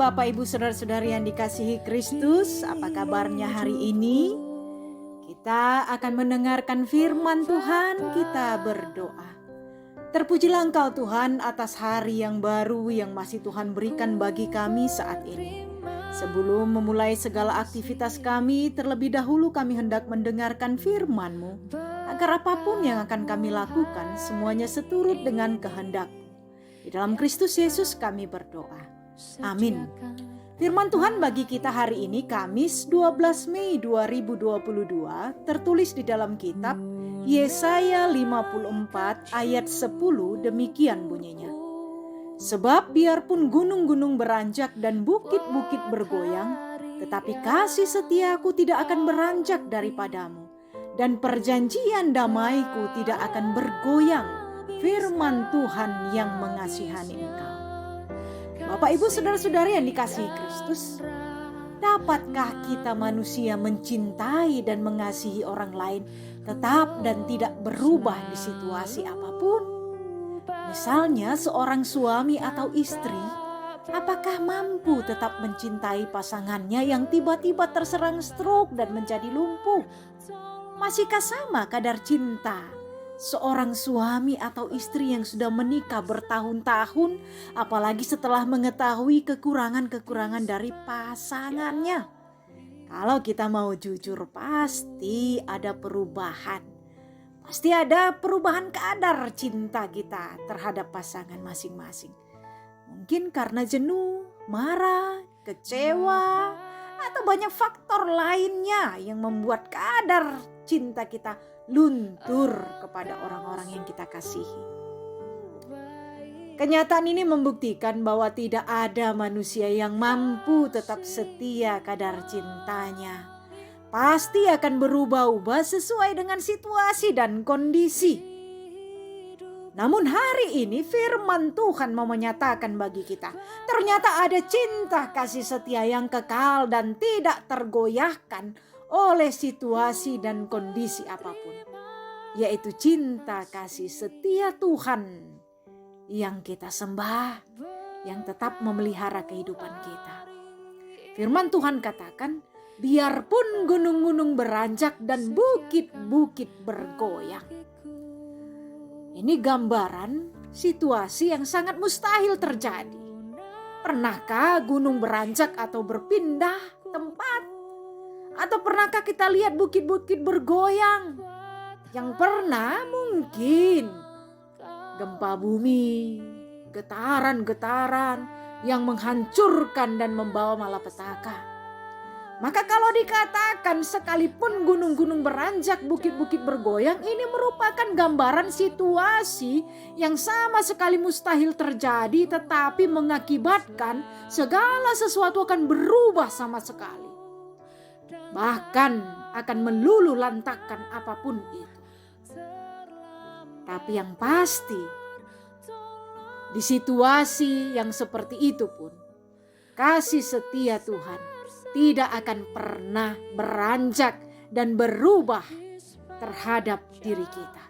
Bapak Ibu Saudara-saudari yang dikasihi Kristus, apa kabarnya hari ini? Kita akan mendengarkan firman Tuhan, kita berdoa. Terpujilah Engkau Tuhan atas hari yang baru yang masih Tuhan berikan bagi kami saat ini. Sebelum memulai segala aktivitas kami, terlebih dahulu kami hendak mendengarkan firman-Mu, agar apapun yang akan kami lakukan, semuanya seturut dengan kehendak-Mu. Di dalam Kristus Yesus kami berdoa. Amin. Firman Tuhan bagi kita hari ini Kamis 12 Mei 2022 tertulis di dalam kitab Yesaya 54 ayat 10, demikian bunyinya. Sebab biarpun gunung-gunung beranjak dan bukit-bukit bergoyang, tetapi kasih setiaku tidak akan beranjak daripadamu, dan perjanjian damaiku tidak akan bergoyang. Firman Tuhan yang mengasihani engkau. Bapak Ibu Saudara-saudari yang dikasihi Kristus, dapatkah kita manusia mencintai dan mengasihi orang lain tetap dan tidak berubah di situasi apapun? Misalnya seorang suami atau istri, apakah mampu tetap mencintai pasangannya yang tiba-tiba terserang stroke dan menjadi lumpuh? Masihkah sama kadar cinta seorang suami atau istri yang sudah menikah bertahun-tahun, apalagi setelah mengetahui kekurangan-kekurangan dari pasangannya? Kalau kita mau jujur, pasti ada perubahan. Pasti ada perubahan kadar cinta kita terhadap pasangan masing-masing. Mungkin karena jenuh, marah, kecewa, atau banyak faktor lainnya yang membuat kadar cinta kita luntur kepada orang-orang yang kita kasihi. Kenyataan ini membuktikan bahwa tidak ada manusia yang mampu tetap setia kadar cintanya. Pasti akan berubah-ubah sesuai dengan situasi dan kondisi. Namun hari ini firman Tuhan mau menyatakan bagi kita, ternyata ada cinta kasih setia yang kekal dan tidak tergoyahkan oleh situasi dan kondisi apapun, yaitu cinta kasih setia Tuhan yang kita sembah, yang tetap memelihara kehidupan kita. Firman Tuhan katakan, biarpun gunung-gunung beranjak dan bukit-bukit bergoyang. Ini gambaran situasi yang sangat mustahil terjadi. Pernahkah gunung beranjak atau berpindah tempat? Atau pernahkah kita lihat bukit-bukit bergoyang? Yang pernah mungkin gempa bumi, getaran-getaran yang menghancurkan dan membawa malapetaka. Maka kalau dikatakan sekalipun gunung-gunung beranjak, bukit-bukit bergoyang, ini merupakan gambaran situasi yang sama sekali mustahil terjadi, tetapi mengakibatkan segala sesuatu akan berubah sama sekali. Bahkan akan meluluh lantakkan apapun itu. Tapi yang pasti, di situasi yang seperti itu pun, kasih setia Tuhan tidak akan pernah beranjak dan berubah terhadap diri kita.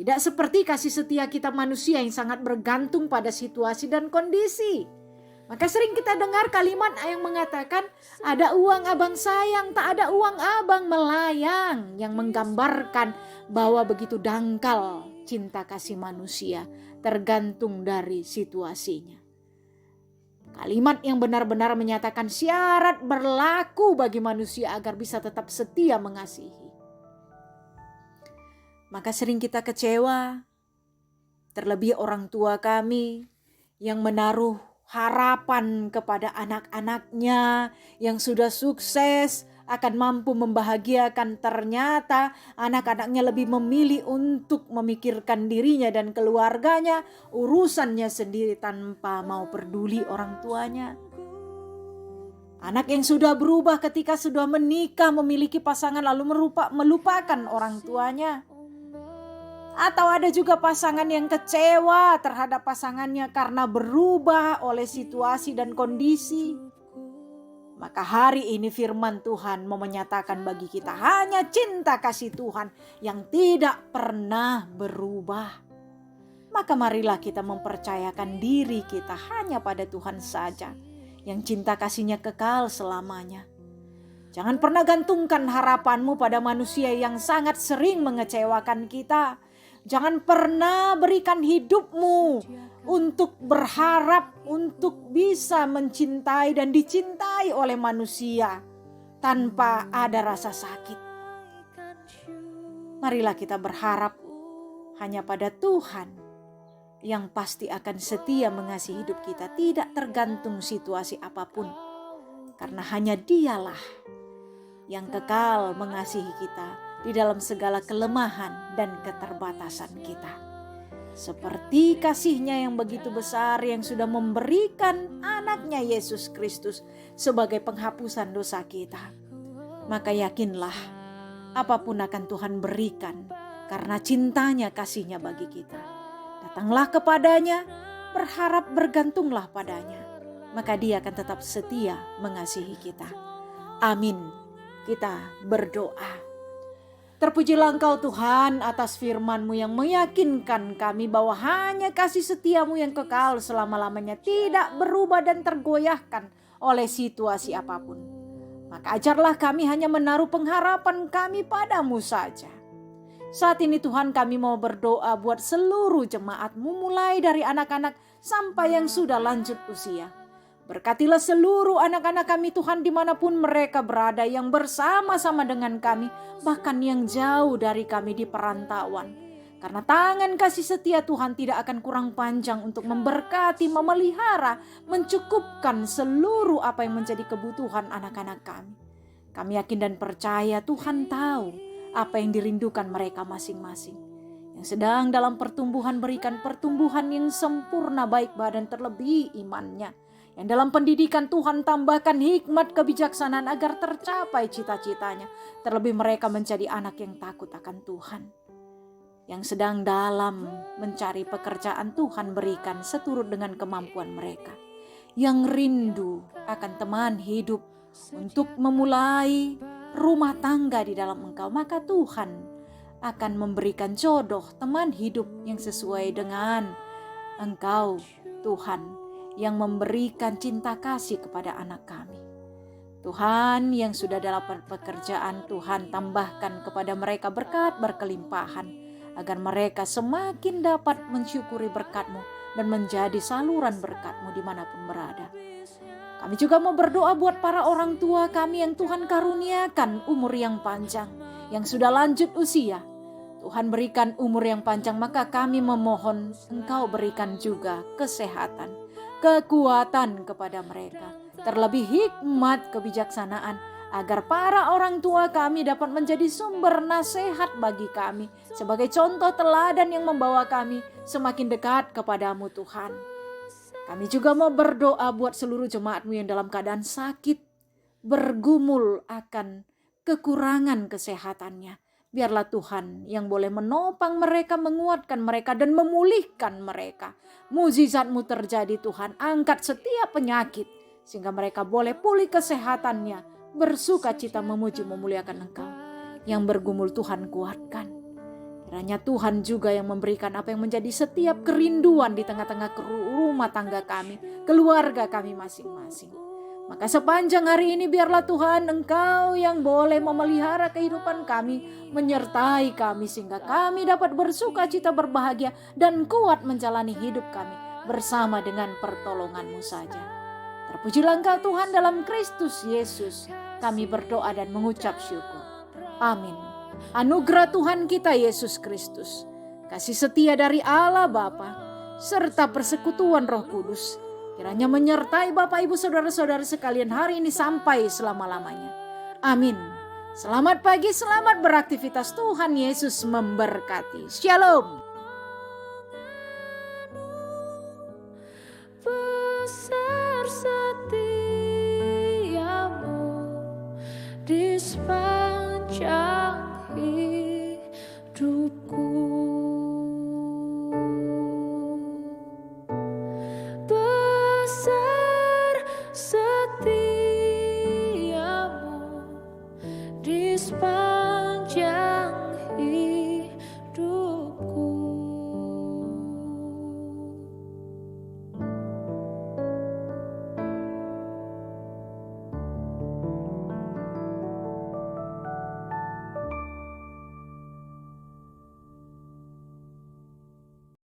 Tidak seperti kasih setia kita manusia yang sangat bergantung pada situasi dan kondisi. Maka sering kita dengar kalimat yang mengatakan, ada uang abang sayang, tak ada uang abang melayang, yang menggambarkan bahwa begitu dangkal cinta kasih manusia tergantung dari situasinya. Kalimat yang benar-benar menyatakan syarat berlaku bagi manusia agar bisa tetap setia mengasihi. Maka sering kita kecewa, terlebih orang tua kami yang menaruh harapan kepada anak-anaknya yang sudah sukses akan mampu membahagiakan, ternyata anak-anaknya lebih memilih untuk memikirkan dirinya dan keluarganya, urusannya sendiri tanpa mau peduli orang tuanya. Anak yang sudah berubah ketika sudah menikah, memiliki pasangan lalu melupakan orang tuanya. Atau ada juga pasangan yang kecewa terhadap pasangannya karena berubah oleh situasi dan kondisi. Maka hari ini firman Tuhan mau menyatakan bagi kita hanya cinta kasih Tuhan yang tidak pernah berubah. maka marilah kita mempercayakan diri kita hanya pada Tuhan saja, yang cinta kasih-Nya kekal selamanya. Jangan pernah gantungkan harapanmu pada manusia yang sangat sering mengecewakan kita. Jangan pernah berikan hidupmu untuk berharap untuk bisa mencintai dan dicintai oleh manusia tanpa ada rasa sakit. Marilah kita berharap hanya pada Tuhan yang pasti akan setia mengasihi hidup kita, tidak tergantung situasi apapun. Karena hanya Dialah yang kekal mengasihi kita di dalam segala kelemahan dan keterbatasan kita. Seperti kasih-Nya yang begitu besar yang sudah memberikan anaknya Yesus Kristus sebagai penghapusan dosa kita. Maka yakinlah apapun akan Tuhan berikan karena cintanya, kasih-Nya bagi kita. Datanglah kepadanya, berharap, bergantunglah padanya. Maka Dia akan tetap setia mengasihi kita. Amin. Kita berdoa. Terpujilah Engkau Tuhan atas firman-Mu yang meyakinkan kami bahwa hanya kasih setia-Mu yang kekal selama-lamanya, tidak berubah dan tergoyahkan oleh situasi apapun. Maka ajarlah kami hanya menaruh pengharapan kami pada-Mu saja. Saat ini Tuhan, kami mau berdoa buat seluruh jemaat-Mu, mulai dari anak-anak sampai yang sudah lanjut usia. Berkatilah seluruh anak-anak kami Tuhan, dimanapun mereka berada, yang bersama-sama dengan kami, bahkan yang jauh dari kami di perantauan. Karena tangan kasih setia Tuhan tidak akan kurang panjang untuk memberkati, memelihara, mencukupkan seluruh apa yang menjadi kebutuhan anak-anak kami. Kami yakin dan percaya Tuhan tahu apa yang dirindukan mereka masing-masing. Yang sedang dalam pertumbuhan, berikan pertumbuhan yang sempurna, baik badan terlebih imannya. Yang dalam pendidikan, Tuhan tambahkan hikmat kebijaksanaan agar tercapai cita-citanya. Terlebih mereka menjadi anak yang takut akan Tuhan. Yang sedang dalam mencari pekerjaan, Tuhan berikan seturut dengan kemampuan mereka. Yang rindu akan teman hidup untuk memulai rumah tangga di dalam Engkau, maka Tuhan akan memberikan jodoh teman hidup yang sesuai dengan Engkau, Tuhan, yang memberikan cinta kasih kepada anak kami. Tuhan, yang sudah dalam pekerjaan, Tuhan tambahkan kepada mereka berkat berkelimpahan, agar mereka semakin dapat mensyukuri berkat-Mu dan menjadi saluran berkat-Mu dimanapun berada. Kami juga mau berdoa buat para orang tua kami yang Tuhan karuniakan umur yang panjang, yang sudah lanjut usia. Tuhan berikan umur yang panjang, maka kami memohon Engkau berikan juga kesehatan, kekuatan kepada mereka. Terlebih hikmat kebijaksanaan, agar para orang tua kami dapat menjadi sumber nasihat bagi kami, sebagai contoh teladan yang membawa kami semakin dekat kepadamu Tuhan. Kami juga mau berdoa buat seluruh jemaat-Mu yang dalam keadaan sakit, bergumul akan kekurangan kesehatannya. Biarlah Tuhan yang boleh menopang mereka, menguatkan mereka, dan memulihkan mereka. Mujizat-Mu terjadi Tuhan, angkat setiap penyakit, sehingga mereka boleh pulih kesehatannya, bersuka cita memuji memuliakan Engkau. Yang bergumul Tuhan kuatkan. Kiranya Tuhan juga yang memberikan apa yang menjadi setiap kerinduan di tengah-tengah rumah tangga kami, keluarga kami masing-masing. Maka sepanjang hari ini biarlah Tuhan Engkau yang boleh memelihara kehidupan kami, menyertai kami sehingga kami dapat bersuka cita, berbahagia, dan kuat menjalani hidup kami bersama dengan pertolongan-Mu saja. Terpujilah Engkau Tuhan, dalam Kristus Yesus kami berdoa dan mengucap syukur. Amin. Anugerah Tuhan kita Yesus Kristus, kasih setia dari Allah Bapa, serta persekutuan Roh Kudus, kiranya menyertai Bapak Ibu Saudara-saudara sekalian hari ini sampai selama-lamanya. Amin. Selamat pagi, selamat beraktivitas. Tuhan Yesus memberkati. Shalom.